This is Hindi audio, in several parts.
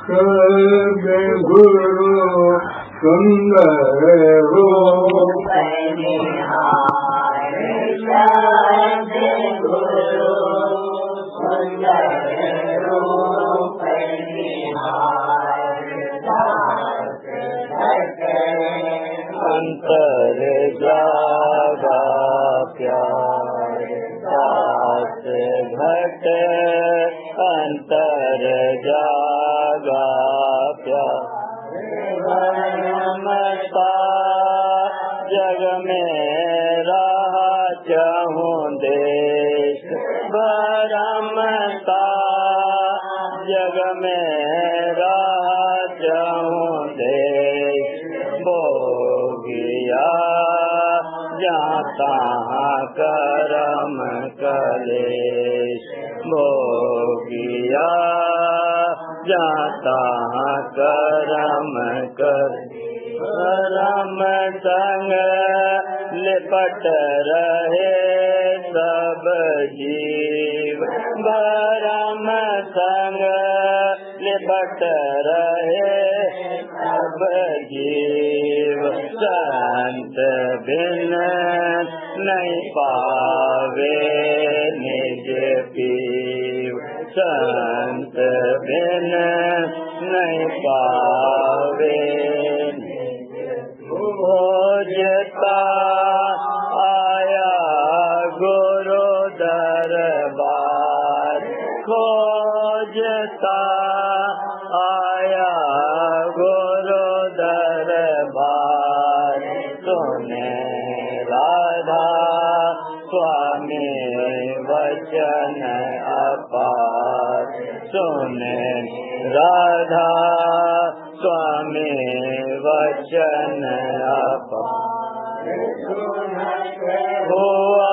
सर्व गुरु सुंदर रूप निहारे सर्व गुरु सुंदर रूप निहारे दास घटे अंतर जागा प्यारे दास घटे अंतर जागा प्यारे मता जग में रहा चाहूं देश भरमता जग में रहा चाहूं देश भोगिया जाता करम कलेश भोगिया जाता करम कर करम संग लिपट रहे सब जीव भरम संग लिपट रहे सब जीव संत बिन नहीं पावे निज पीव संत बिन नहीं पावे खोजता आया गुरु दरबार खोजता आया गुरु दरबार सुने राधा स्वामी वचन अपार सुने राधा स्वामी वचन अपार हुआ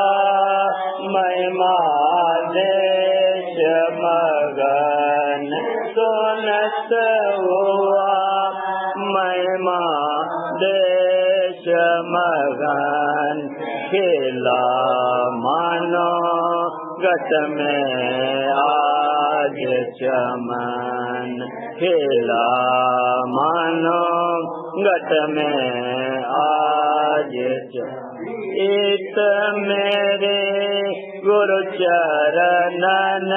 महिमा देश मगन सुनत हुआ महिमा देश मगन खेला मानो गट में आज चमन खेला मानो गट में आज इत मेरे गुरु चरणन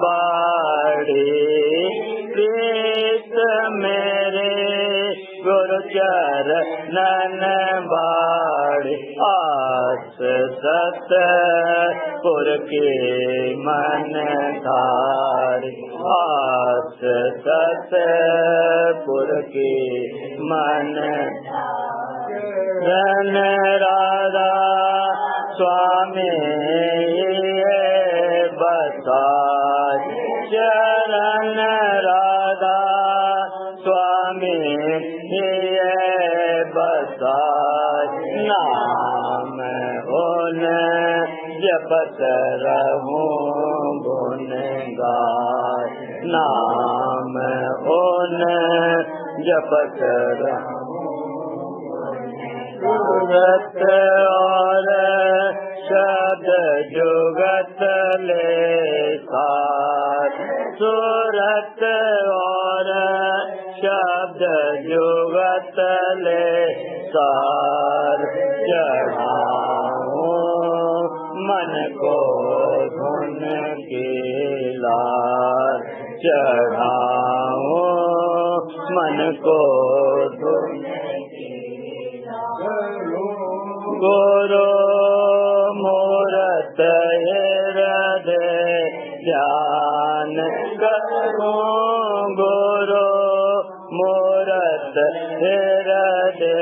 बाड़ी प्रीत मेरे गुरु चरणन बाड़ी आस सत पुर के मन धारी आस सत पुर के मन धन राधा स्वामी बसाज चरण राधा स्वामी बसाज नाम उन जपत रहूं गुन गाय नाम उन जपत रहूं सूरत और शब्द जुगत ले साथ सूरत और शब्द जुगत ले सार चढ़ाऊं मन को धुन की लार चढ़ाऊं मन को धुन गुरु मूरत हृदय ध्यान करूं गुरु मूरत हृदय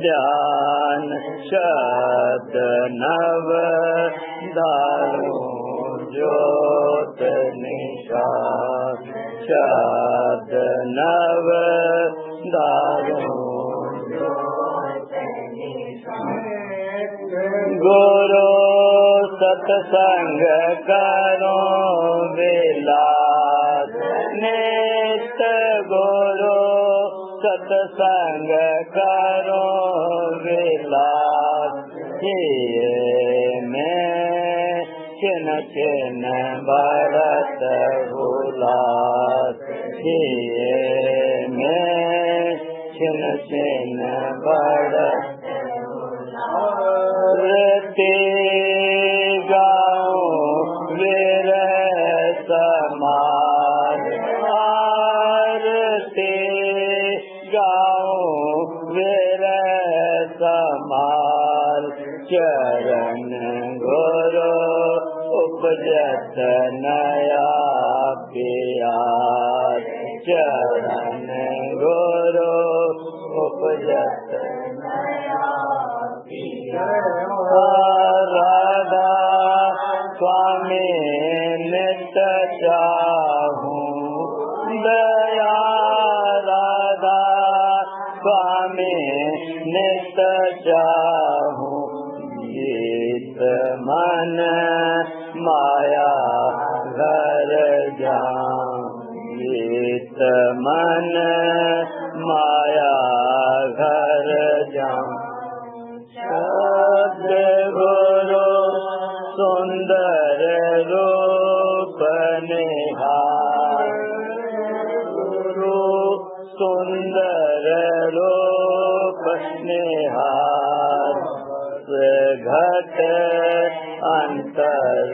ध्यान शब्द नव दारूं ज्योत निशान शब्द नव दारूं गुरु सत्संग करो विलास नित गुरु सत्संग करो विलास में छिन छिन बढ़त हुए उल्लास किए में छिन छिन बढ़त आरती गाऊं विरह समार आरती गाऊं विरह समार चरण गुरु उपजत नया प्यार चरण गुरु उपजत नया प्यार राधा स्वामी नित्य चाहूं दया राधा स्वामी नित्य चाहूं जीत मन माया घर जाऊं जीत मन माया घर जाऊं शब्द गुरु सुंदर रूप निहार गुरु सुंदर रूप निहार घट अंतर